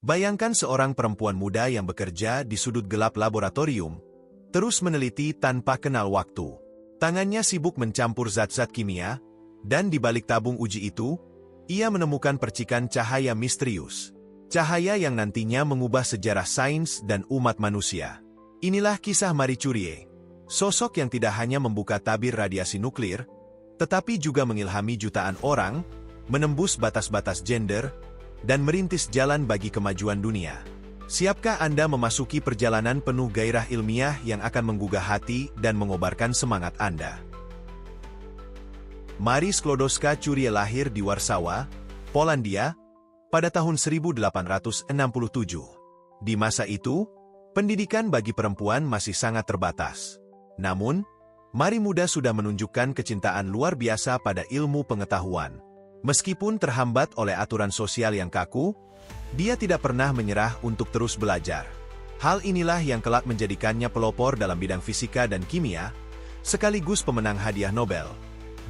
Bayangkan seorang perempuan muda yang bekerja di sudut gelap laboratorium, terus meneliti tanpa kenal waktu. Tangannya sibuk mencampur zat-zat kimia, dan di balik tabung uji itu, ia menemukan percikan cahaya misterius. Cahaya yang nantinya mengubah sejarah sains dan umat manusia. Inilah kisah Marie Curie, sosok yang tidak hanya membuka tabir radiasi nuklir, tetapi juga mengilhami jutaan orang, menembus batas-batas gender, dan merintis jalan bagi kemajuan dunia. Siapkah Anda memasuki perjalanan penuh gairah ilmiah yang akan menggugah hati dan mengobarkan semangat Anda? Marie Sklodowska-Curie lahir di Warsawa, Polandia, pada tahun 1867. Di masa itu, pendidikan bagi perempuan masih sangat terbatas. Namun, Marie muda sudah menunjukkan kecintaan luar biasa pada ilmu pengetahuan. Meskipun terhambat oleh aturan sosial yang kaku, dia tidak pernah menyerah untuk terus belajar. Hal inilah yang kelak menjadikannya pelopor dalam bidang fisika dan kimia, sekaligus pemenang hadiah Nobel.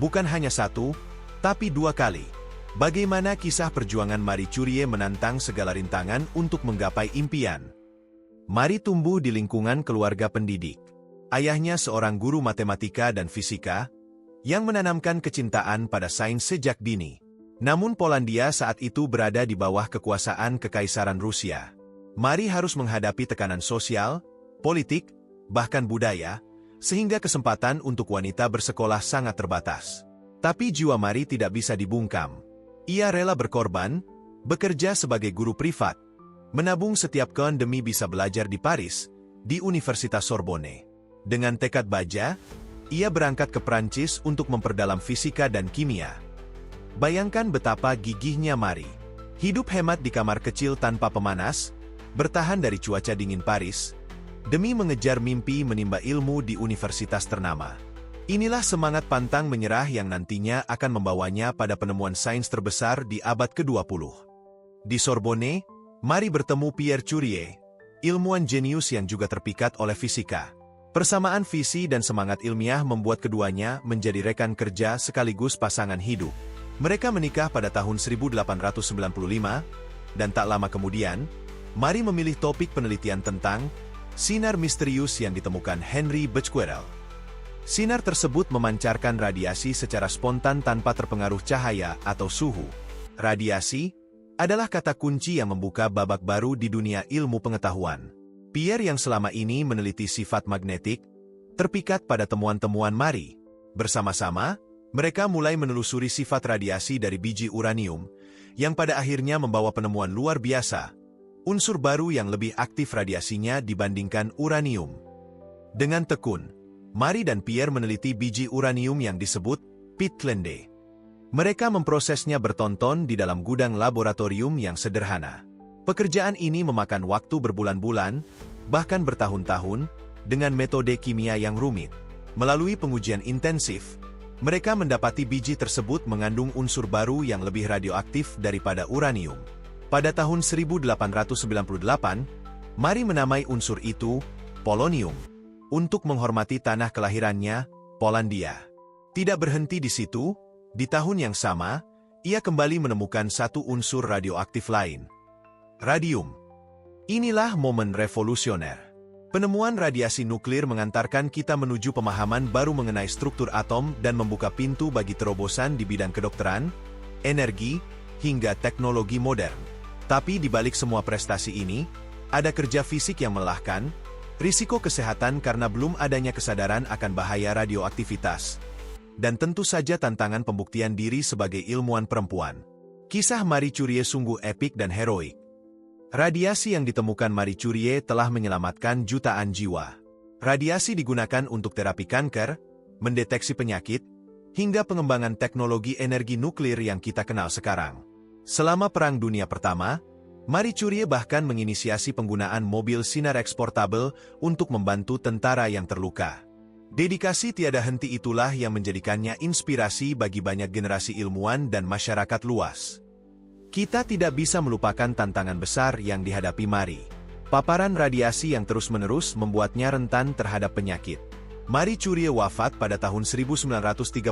Bukan hanya satu, tapi 2 kali. Bagaimana kisah perjuangan Marie Curie menantang segala rintangan untuk menggapai impian? Marie tumbuh di lingkungan keluarga pendidik. Ayahnya seorang guru matematika dan fisika, yang menanamkan kecintaan pada sains sejak dini. Namun Polandia saat itu berada di bawah kekuasaan Kekaisaran Rusia. Marie harus menghadapi tekanan sosial, politik, bahkan budaya, sehingga kesempatan untuk wanita bersekolah sangat terbatas. Tapi jiwa Marie tidak bisa dibungkam. Ia rela berkorban, bekerja sebagai guru privat, menabung setiap koin demi bisa belajar di Paris, di Universitas Sorbonne. Dengan tekad baja, ia berangkat ke Prancis untuk memperdalam fisika dan kimia. Bayangkan betapa gigihnya Marie. Hidup hemat di kamar kecil tanpa pemanas, bertahan dari cuaca dingin Paris, demi mengejar mimpi menimba ilmu di universitas ternama. Inilah semangat pantang menyerah yang nantinya akan membawanya pada penemuan sains terbesar di abad ke-20. Di Sorbonne, Marie bertemu Pierre Curie, ilmuwan jenius yang juga terpikat oleh fisika. Persamaan visi dan semangat ilmiah membuat keduanya menjadi rekan kerja sekaligus pasangan hidup. Mereka menikah pada tahun 1895, dan tak lama kemudian, Marie memilih topik penelitian tentang sinar misterius yang ditemukan Henry Becquerel. Sinar tersebut memancarkan radiasi secara spontan tanpa terpengaruh cahaya atau suhu. Radiasi adalah kata kunci yang membuka babak baru di dunia ilmu pengetahuan. Pierre yang selama ini meneliti sifat magnetik, terpikat pada temuan-temuan Marie. Bersama-sama, mereka mulai menelusuri sifat radiasi dari biji uranium, yang pada akhirnya membawa penemuan luar biasa, unsur baru yang lebih aktif radiasinya dibandingkan uranium. Dengan tekun, Marie dan Pierre meneliti biji uranium yang disebut pitlende. Mereka memprosesnya bertonton di dalam gudang laboratorium yang sederhana. Pekerjaan ini memakan waktu berbulan-bulan, bahkan bertahun-tahun, dengan metode kimia yang rumit. Melalui pengujian intensif, mereka mendapati biji tersebut mengandung unsur baru yang lebih radioaktif daripada uranium. Pada tahun 1898, Marie menamai unsur itu polonium, untuk menghormati tanah kelahirannya, Polandia. Tidak berhenti di situ, di tahun yang sama, ia kembali menemukan satu unsur radioaktif lain. Radium. Inilah momen revolusioner. Penemuan radiasi nuklir mengantarkan kita menuju pemahaman baru mengenai struktur atom dan membuka pintu bagi terobosan di bidang kedokteran, energi, hingga teknologi modern. Tapi di balik semua prestasi ini, ada kerja fisik yang melelahkan, risiko kesehatan karena belum adanya kesadaran akan bahaya radioaktivitas, dan tentu saja tantangan pembuktian diri sebagai ilmuwan perempuan. Kisah Marie Curie sungguh epik dan heroik. Radiasi yang ditemukan Marie Curie telah menyelamatkan jutaan jiwa. Radiasi digunakan untuk terapi kanker, mendeteksi penyakit, hingga pengembangan teknologi energi nuklir yang kita kenal sekarang. Selama Perang Dunia Pertama, Marie Curie bahkan menginisiasi penggunaan mobil sinar eksportabel untuk membantu tentara yang terluka. Dedikasi tiada henti itulah yang menjadikannya inspirasi bagi banyak generasi ilmuwan dan masyarakat luas. Kita tidak bisa melupakan tantangan besar yang dihadapi Marie. Paparan radiasi yang terus-menerus membuatnya rentan terhadap penyakit. Marie Curie wafat pada tahun 1934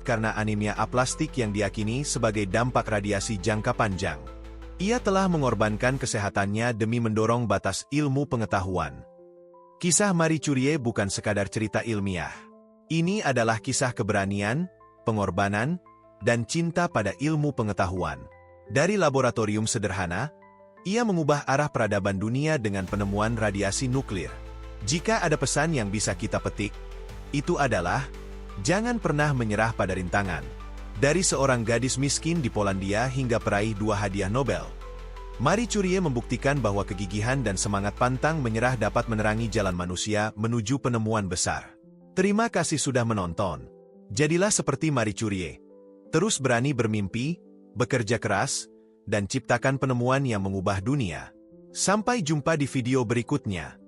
karena anemia aplastik yang diyakini sebagai dampak radiasi jangka panjang. Ia telah mengorbankan kesehatannya demi mendorong batas ilmu pengetahuan. Kisah Marie Curie bukan sekadar cerita ilmiah. Ini adalah kisah keberanian, pengorbanan, dan cinta pada ilmu pengetahuan. Dari laboratorium sederhana, ia mengubah arah peradaban dunia dengan penemuan radiasi nuklir. Jika ada pesan yang bisa kita petik, itu adalah, jangan pernah menyerah pada rintangan. Dari seorang gadis miskin di Polandia hingga peraih 2 hadiah Nobel, Marie Curie membuktikan bahwa kegigihan dan semangat pantang menyerah dapat menerangi jalan manusia menuju penemuan besar. Terima kasih sudah menonton. Jadilah seperti Marie Curie. Terus berani bermimpi, bekerja keras, dan ciptakan penemuan yang mengubah dunia. Sampai jumpa di video berikutnya.